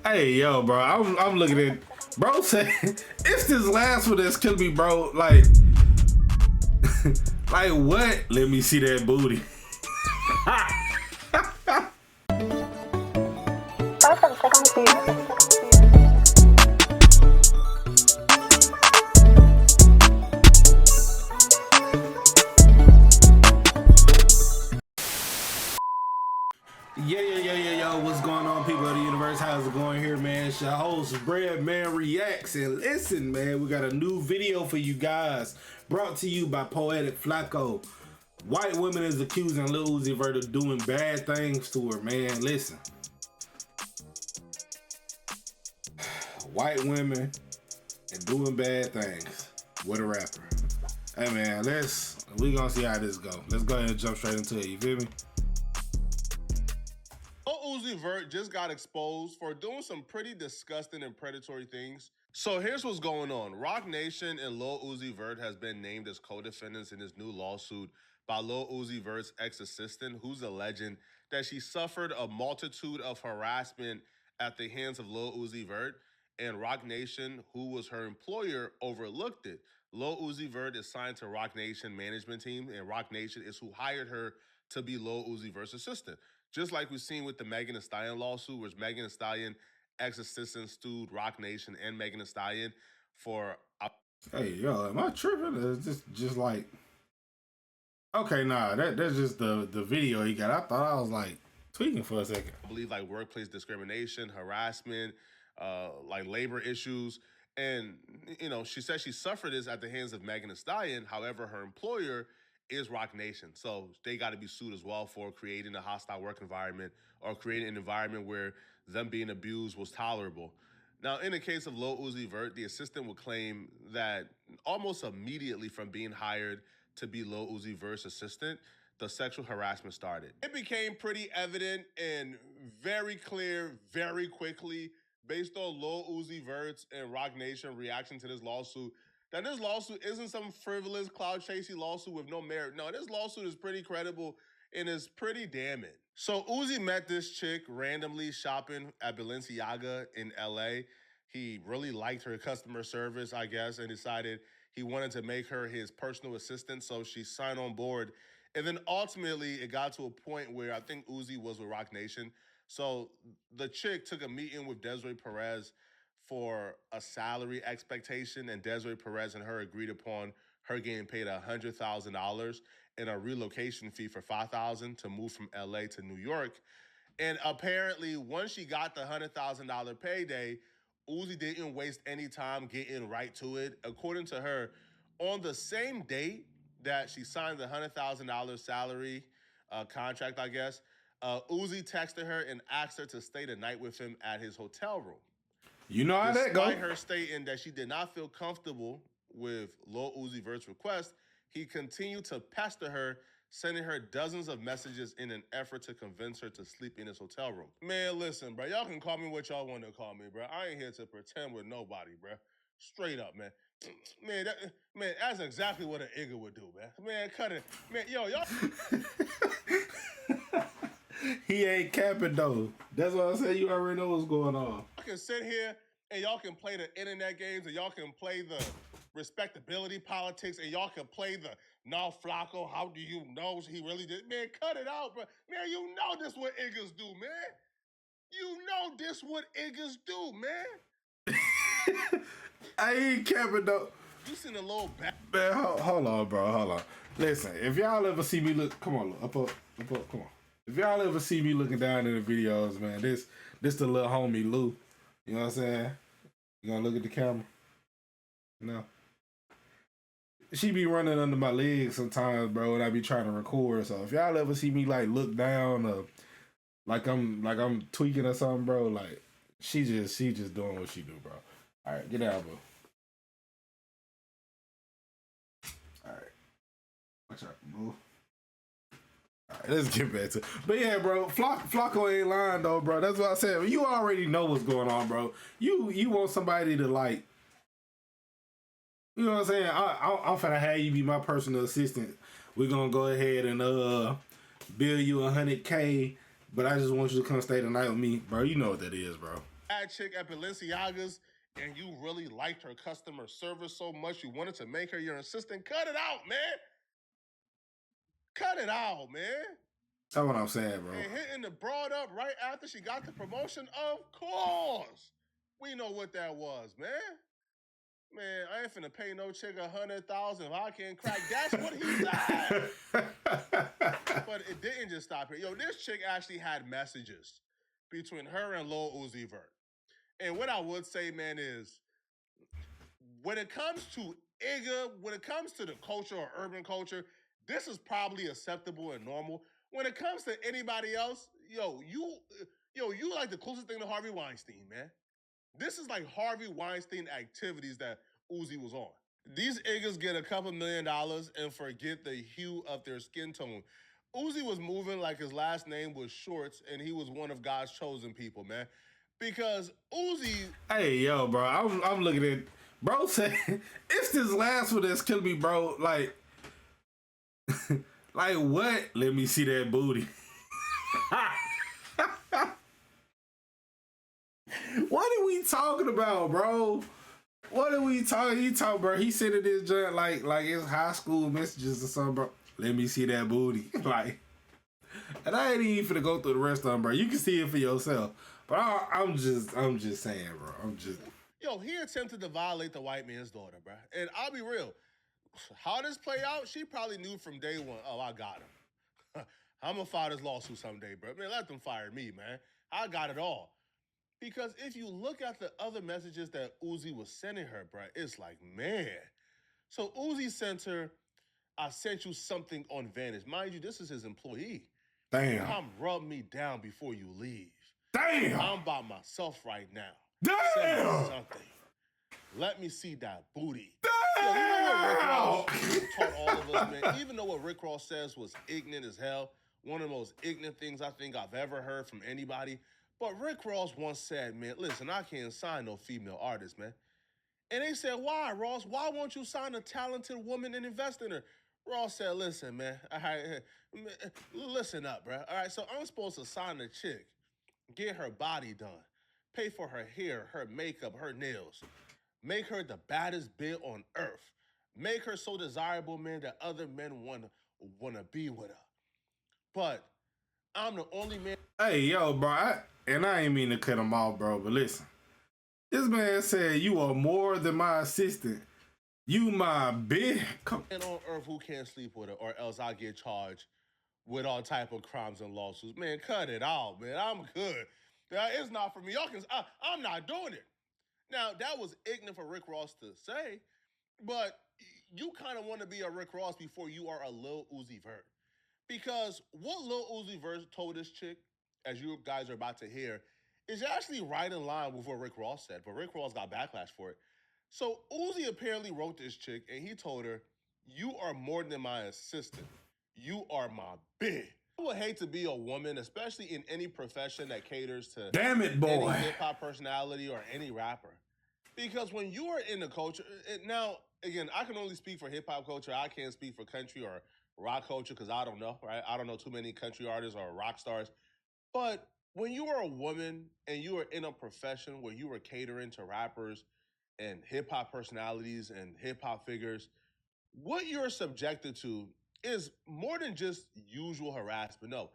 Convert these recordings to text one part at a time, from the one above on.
Hey, yo, bro, I'm looking at bro say it's this last one that's killing me, bro. Like what? Let me see that booty. Yo, what's going on, people of the universe? How's it going here, man? It's your host, Bread Man Reacts. And listen, man, we got a new video for you guys brought to you by Poetic Flacco. White women is accusing Lil Uzi Vert of doing bad things to her, man. Listen. White women and doing bad things with a rapper. Hey, man, we gonna see how this go. Let's go ahead and jump straight into it, you feel me? Lil Uzi Vert just got exposed for doing some pretty disgusting and predatory things. So here's what's going on. Roc Nation and Lil Uzi Vert has been named as co-defendants in this new lawsuit by Lil Uzi Vert's ex-assistant, who's alleging that she suffered a multitude of harassment at the hands of Lil Uzi Vert, and Roc Nation, who was her employer, overlooked it. Lil Uzi Vert is signed to Roc Nation management team, and Roc Nation is who hired her to be Lil Uzi Vert's assistant. Just like we've seen with the Megan Thee Stallion lawsuit, where Megan Thee Stallion ex-assistant sued Roc Nation and Megan Thee Stallion for. Hey, yo, am I tripping? It's just like, okay, nah, that's just the video he got. I thought I was like tweaking for a second. I believe like workplace discrimination, harassment, like labor issues. And, you know, she said she suffered this at the hands of Megan Thee Stallion. However, her employer is Roc Nation. So they got to be sued as well for creating a hostile work environment or creating an environment where them being abused was tolerable. Now, in the case of Lil Uzi Vert, the assistant would claim that almost immediately from being hired to be Lil Uzi Vert's assistant, the sexual harassment started. It became pretty evident and very clear very quickly based on Lil Uzi Vert's and Roc Nation reaction to this lawsuit that this lawsuit isn't some frivolous cloud chasing lawsuit with no merit. No, this lawsuit is pretty credible and is pretty damning. So Uzi met this chick randomly shopping at Balenciaga in LA. He really liked her customer service, I guess, and decided he wanted to make her his personal assistant, so she signed on board. And then ultimately, it got to a point where I think Uzi was with Roc Nation. So the chick took a meeting with Desiree Perez for a salary expectation, and Desiree Perez and her agreed upon her getting paid $100,000 and a relocation fee for $5,000 to move from LA to New York. And apparently, once she got the $100,000 payday, Uzi didn't waste any time getting right to it. According to her, on the same date that she signed the $100,000 salary contract, I guess, Uzi texted her and asked her to stay the night with him at his hotel room. You know how that go. Despite her stating that she did not feel comfortable with Lil Uzi Vert's request, he continued to pester her, sending her dozens of messages in an effort to convince her to sleep in his hotel room. Man, listen, bro, y'all can call me what y'all want to call me, bro. I ain't here to pretend with nobody, bro. Straight up, man. Man, that's exactly what an igga would do, man. Man, cut it. Man, yo, y'all. He ain't capping though. That's what I said. You already know what's going on. I can sit here and y'all can play the internet games and y'all can play the respectability politics and y'all can play the no Flacco, how do you know he really did? Man, cut it out, bro. Man, you know this what iggas do, man. You know this what iggas do, man. I ain't capping though. You seen a little back. Man, hold on, bro. Hold on. Listen, if y'all ever see me look, come on, look, up, come on. If y'all ever see me looking down in the videos, man, this the little homie Lou. You know what I'm saying? You gonna look at the camera? No. She be running under my legs sometimes, bro, and I be trying to record. So if y'all ever see me like look down or like I'm tweaking or something, bro, like she just doing what she do, bro. All right, get out, bro. All right, watch out, bro. All right, let's get back to it. But yeah, bro, Flacco ain't lying though, bro. That's what I said. You already know what's going on, bro. You want somebody to like, you know what I'm saying? I'm finna have you be my personal assistant. We're gonna go ahead and bill you $100K, but I just want you to come stay the night with me, bro. You know what that is, bro. That chick at Balenciaga's and you really liked her customer service so much you wanted to make her your assistant, cut it out, man. Cut it out, man. That's what I'm saying, bro. And hitting the broad up right after she got the promotion, of course. We know what that was, man. Man, I ain't finna pay no chick $100,000 if I can't crack. That's what he said. But it didn't just stop here. Yo, this chick actually had messages between her and Lil Uzi Vert. And what I would say, man, is when it comes to Igga, when it comes to the culture or urban culture, this is probably acceptable and normal. When it comes to anybody else, you like the closest thing to Harvey Weinstein, man. This is like Harvey Weinstein activities that Uzi was on. These Iggas get a couple $1 million and forget the hue of their skin tone. Uzi was moving like his last name was Shorts and he was one of God's chosen people, man. Because Uzi... Hey, yo, bro, I'm looking at... Bro said, it's this last one that's killing me, bro. Like, like what? Let me see that booty. What are we talking about, bro? What are we talking? He talking, bro. He sent it this joint like it's high school messages or something, bro. Let me see that booty. Like, and I ain't even finna go through the rest of them, bro. You can see it for yourself. But I'm just saying, bro. Yo, he attempted to violate the white man's daughter, bro. And I'll be real. How this play out, she probably knew from day one, oh, I got him. I'm gonna file this lawsuit someday, bro. Man, let them fire me, man. I got it all. Because if you look at the other messages that Uzi was sending her, bro, it's like, man. So Uzi sent her, I sent you something on Vantage. Mind you, this is his employee. Damn. Come rub me down before you leave. Damn. I'm by myself right now. Damn. Send me something. Let me see that booty. Damn. You know what Rick Ross taught all of us, man? Even though what Rick Ross says was ignorant as hell, one of the most ignorant things I think I've ever heard from anybody. But Rick Ross once said, man, listen, I can't sign no female artist, man. And they said, why, Ross? Why won't you sign a talented woman and invest in her? Ross said, listen, man, all right, listen up, bro. All right, so I'm supposed to sign a chick, get her body done, pay for her hair, her makeup, her nails, make her the baddest bitch on earth, make her so desirable, man, that other men wanna be with her. But I'm the only man. Hey, yo, bro, I ain't mean to cut him off, bro, but listen. This man said you are more than my assistant. You my big... man on earth who can't sleep with her, or else I get charged with all type of crimes and lawsuits. Man, cut it out, man. I'm good. It's not for me. Y'all can... I'm not doing it. Now, that was ignorant for Rick Ross to say, but you kind of want to be a Rick Ross before you are a Lil Uzi Vert. Because what Lil Uzi Vert told this chick, as you guys are about to hear, is actually right in line with what Rick Ross said, but Rick Ross got backlash for it. So Uzi apparently wrote this chick, and he told her, you are more than my assistant. You are my bitch. I would hate to be a woman, especially in any profession that caters to damn it, boy, any hip-hop personality or any rapper. Because when you are in the culture, now, again, I can only speak for hip-hop culture. I can't speak for country or rock culture because I don't know, right? I don't know too many country artists or rock stars. But when you are a woman and you are in a profession where you are catering to rappers and hip-hop personalities and hip-hop figures, what you're subjected to is more than just usual harassment. No,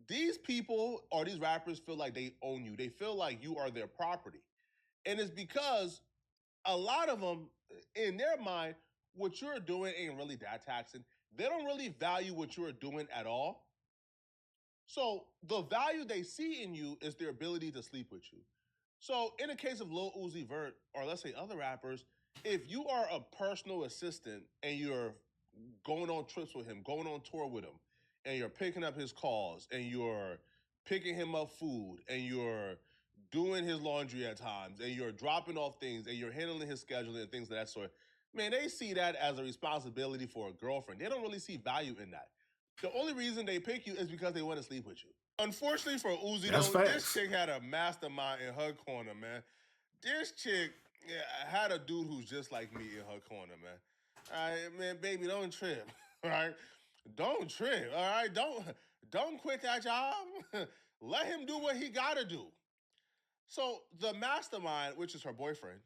these people or these rappers feel like they own you. They feel like you are their property. And it's because a lot of them, in their mind, what you're doing ain't really that taxing. They don't really value what you're doing at all. So the value they see in you is their ability to sleep with you. So in the case of Lil Uzi Vert, or let's say other rappers, if you are a personal assistant and you're going on trips with him, going on tour with him, and you're picking up his calls, and you're picking him up food, and you're doing his laundry at times, and you're dropping off things, and you're handling his scheduling and things of that sort, man, they see that as a responsibility for a girlfriend. They don't really see value in that. The only reason they pick you is because they want to sleep with you. Unfortunately for Uzi, though, this chick had a mastermind in her corner, man. This chick had a dude who's just like me in her corner, man. All right, man, baby, don't trip, all right? Don't trip, all right? Don't quit that job. Let him do what he gotta do. So the mastermind, which is her boyfriend,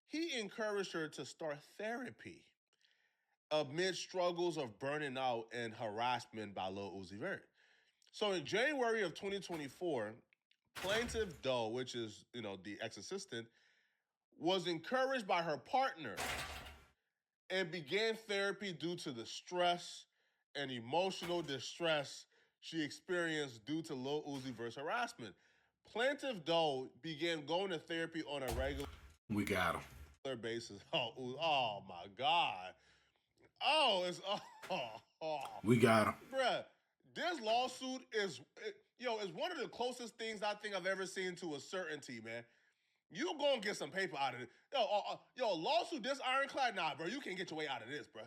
he encouraged her to start therapy amid struggles of burning out and harassment by Lil Uzi Vert. So in January of 2024, plaintiff Doe, which is the ex-assistant, was encouraged by her partner and began therapy due to the stress and emotional distress she experienced due to Lil Uzi Vert's harassment. Plaintiff Doe began going to therapy on a regular We got him. basis. Oh my God. Oh, it's We got him. bruh. This lawsuit is is one of the closest things I think I've ever seen to a certainty, man. You gonna get some paper out of it. Lawsuit this ironclad? Nah, bro, you can't get your way out of this, bro.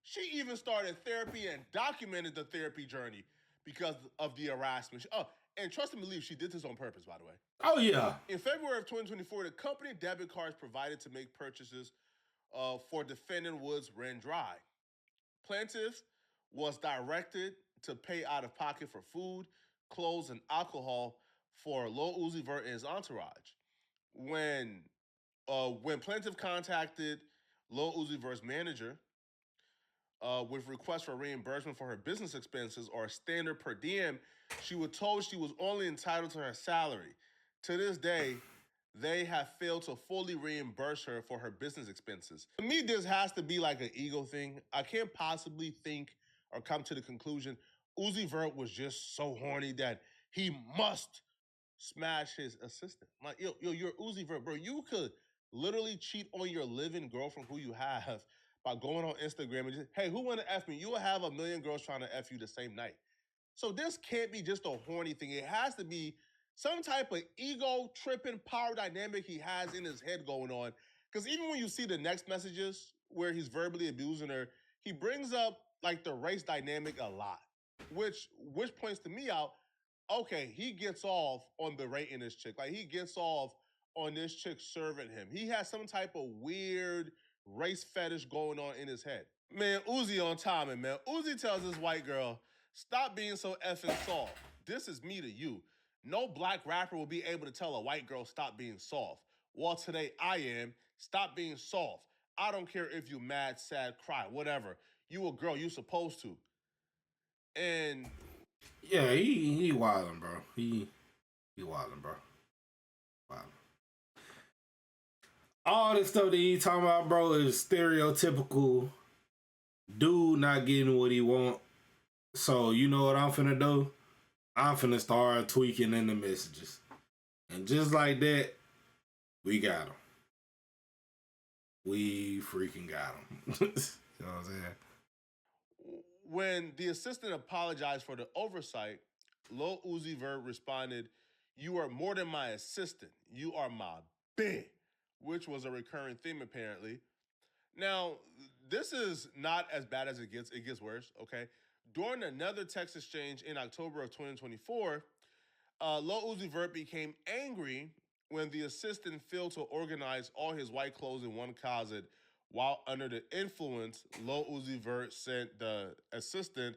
She even started therapy and documented the therapy journey because of the harassment. And trust and believe, she did this on purpose, by the way. Oh yeah. In February of 2024, the company debit cards provided to make purchases for defendant Woods ran dry. Plaintiff was directed to pay out of pocket for food, clothes, and alcohol for Lil Uzi Vert and his entourage. When plaintiff contacted Lil Uzi Vert's manager with requests for reimbursement for her business expenses or a standard per diem, she was told she was only entitled to her salary. To this day, they have failed to fully reimburse her for her business expenses. To me, this has to be like an ego thing. I can't possibly think or come to the conclusion Uzi Vert was just so horny that he must smash his assistant. Like, you're Uzi Vert, bro. You could literally cheat on your living girlfriend who you have by going on Instagram and just, hey, who wanna F me? You will have a million girls trying to F you the same night. So this can't be just a horny thing. It has to be some type of ego tripping power dynamic he has in his head going on. Because even when you see the next messages where he's verbally abusing her, he brings up like the race dynamic a lot, which points to me out. Okay, he gets off on berating this chick. Like he gets off on this chick serving him. He has some type of weird race fetish going on in his head. Man, Uzi on timing, man. Uzi tells this white girl, stop being so effing soft. This is me to you. No black rapper will be able to tell a white girl stop being soft. Well, today I am. Stop being soft. I don't care if you mad, sad, cry, whatever. You a girl, you supposed to. And yeah, he wildin', bro. He wildin', bro. Wildin'. All this stuff that he talking about, bro, is stereotypical dude not getting what he want. So you know what I'm finna do? I'm finna start tweaking in the messages. And just like that, we got him. We freaking got him. You know what I'm saying? When the assistant apologized for the oversight, Lil Uzi Vert responded, "You are more than my assistant. You are my bitch," which was a recurring theme apparently. Now, this is not as bad as it gets. It gets worse, okay? During another text exchange in October of 2024, Lil Uzi Vert became angry when the assistant failed to organize all his white clothes in one closet while under the influence. Lil Uzi Vert sent the assistant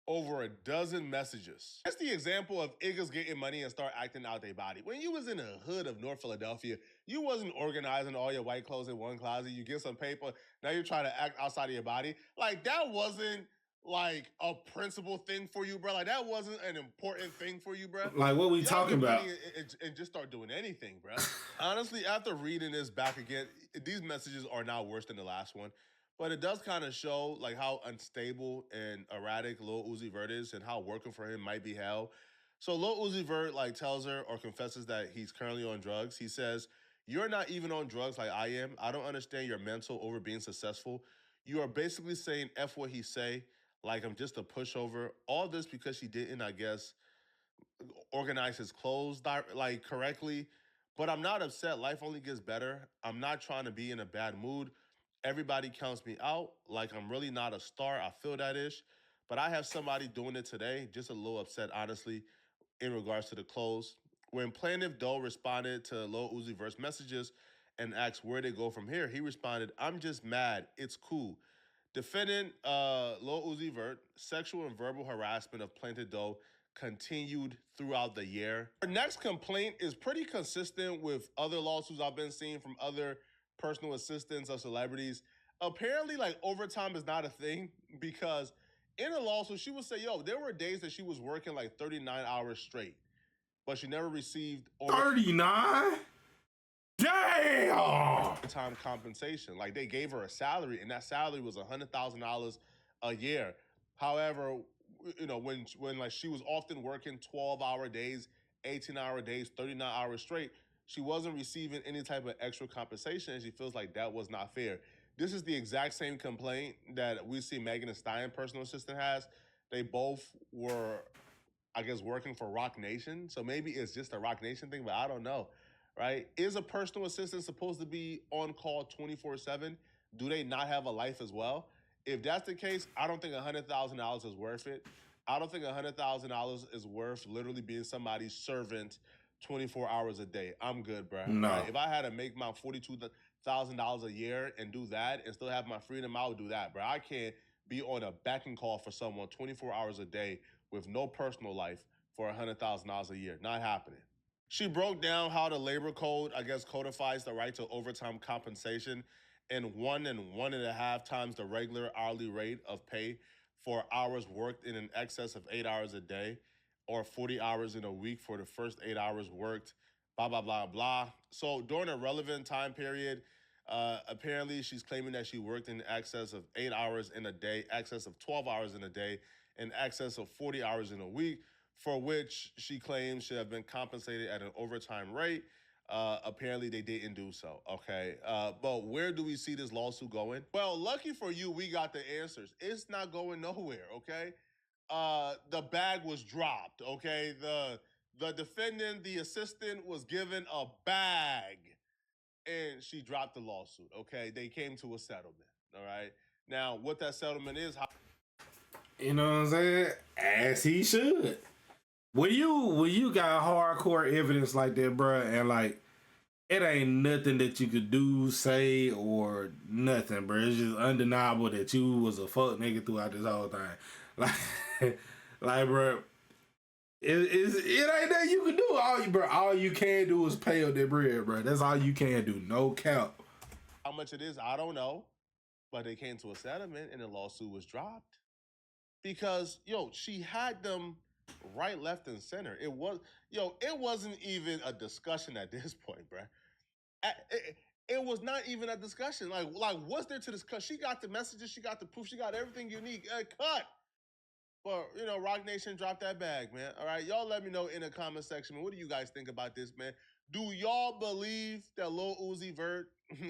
over a dozen messages. That's the example of niggas getting money and start acting out their body. When you was in the hood of North Philadelphia, you wasn't organizing all your white clothes in one closet. You get some paper, now you're trying to act outside of your body. Like that wasn't like a principal thing for you, bro. Like that wasn't an important thing for you, bro. Like what we Y'all talking get about? money and just start doing anything, bro. Honestly, after reading this back again, these messages are now worse than the last one. But it does kind of show like how unstable and erratic Lil Uzi Vert is and how working for him might be hell. So Lil Uzi Vert like tells her or confesses that he's currently on drugs. He says, "You're not even on drugs like I am. I don't understand your mental over being successful. You are basically saying F what he say, like I'm just a pushover. All this because she didn't, I guess, organize his clothes like correctly. But I'm not upset. Life only gets better. I'm not trying to be in a bad mood. Everybody counts me out. Like I'm really not a star. I feel that ish. But I have somebody doing it today. Just a little upset, honestly, in regards to the clothes." When plaintiff Doe responded to Lil Uzi Vert's messages and asked where they go from here, he responded, "I'm just mad. It's cool." Defendant Lil Uzi Vert, sexual and verbal harassment of plaintiff Doe continued throughout the year. Her next complaint is pretty consistent with other lawsuits I've been seeing from other personal assistants of celebrities. Apparently, like, overtime is not a thing, because in a lawsuit, she would say, yo, there were days that she was working like 39 hours straight, but she never received 39? Damn! Time compensation. Like, they gave her a salary, and that salary was $100,000 a year. However, you know, when like she was often working 12-hour days, 18-hour days, 39 hours straight, she wasn't receiving any type of extra compensation, and she feels like that was not fair. This is the exact same complaint that we see Megan Thee Stallion personal assistant has. They both were, I guess, working for Roc Nation, so maybe it's just a Roc Nation thing, but I don't know. Right? Is a personal assistant supposed to be on call 24/7? Do they not have a life as well? If that's the case, I don't think $100,000 is worth it. I don't think $100,000 is worth literally being somebody's servant 24 hours a day. I'm good, bro. No. Right? If I had to make my $42,000 a year and do that and still have my freedom, I would do that, bro. I can't be on a backing call for someone 24 hours a day with no personal life for $100,000 a year. Not happening. She broke down how the labor code, I guess, codifies the right to overtime compensation in 1 and 1.5 times the regular hourly rate of pay for hours worked in excess of 8 hours a day, or 40 hours in a week for the first 8 hours worked, blah, blah, blah, blah. So during a relevant time period, apparently she's claiming that she worked in excess of 8 hours in a day, excess of 12 hours in a day, in excess of 40 hours in a week, for which she claims should have been compensated at an overtime rate. Apparently they didn't do so, okay? But where do we see this lawsuit going? Well, lucky for you, we got the answers. It's not going nowhere, okay? The bag was dropped, okay? The defendant, the assistant, was given a bag, and she dropped the lawsuit, okay? They came to a settlement, all right? Now, what that settlement is... You know what I'm saying? As he should. When you got hardcore evidence like that, bruh, and like it ain't nothing that you could do, say, or nothing, bruh. It's just undeniable that you was a fuck nigga throughout this whole thing. Like, bruh, it ain't that you can do. All you can do is pay up that bread, bruh. That's all you can do. No cap. How much it is, I don't know, but they came to a settlement and the lawsuit was dropped because, she had them right, left, and center. It wasn't even a discussion at this point, bruh. It was not even a discussion. Like, what's there to discuss? She got the messages, she got the proof, she got everything you need. Cut. But, Roc Nation dropped that bag, man. All right, y'all let me know in the comment section, man. What do you guys think about this, man? Do y'all believe that Lil Uzi Vert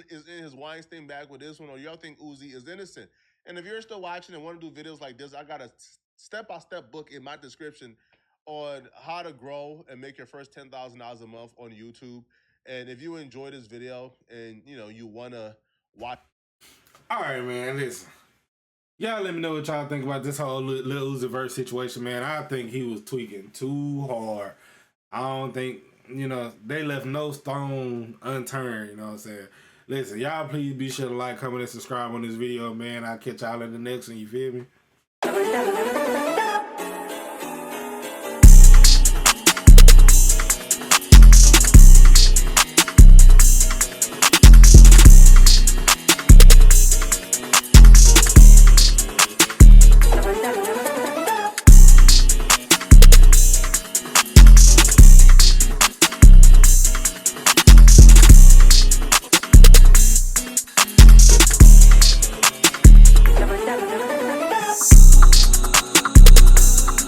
is in his Weinstein bag with this one, or y'all think Uzi is innocent? And if you're still watching and want to do videos like this, I got a step-by-step book in my description on how to grow and make your first $10,000 a month on YouTube. And if you enjoy this video and, you want to watch... All right, man, listen. Y'all let me know what y'all think about this whole Lil Uzi Vert situation, man. I think he was tweaking too hard. I don't think, they left no stone unturned, you know what I'm saying? Listen, y'all please be sure to like, comment, and subscribe on this video, man. I'll catch y'all in the next one, you feel me?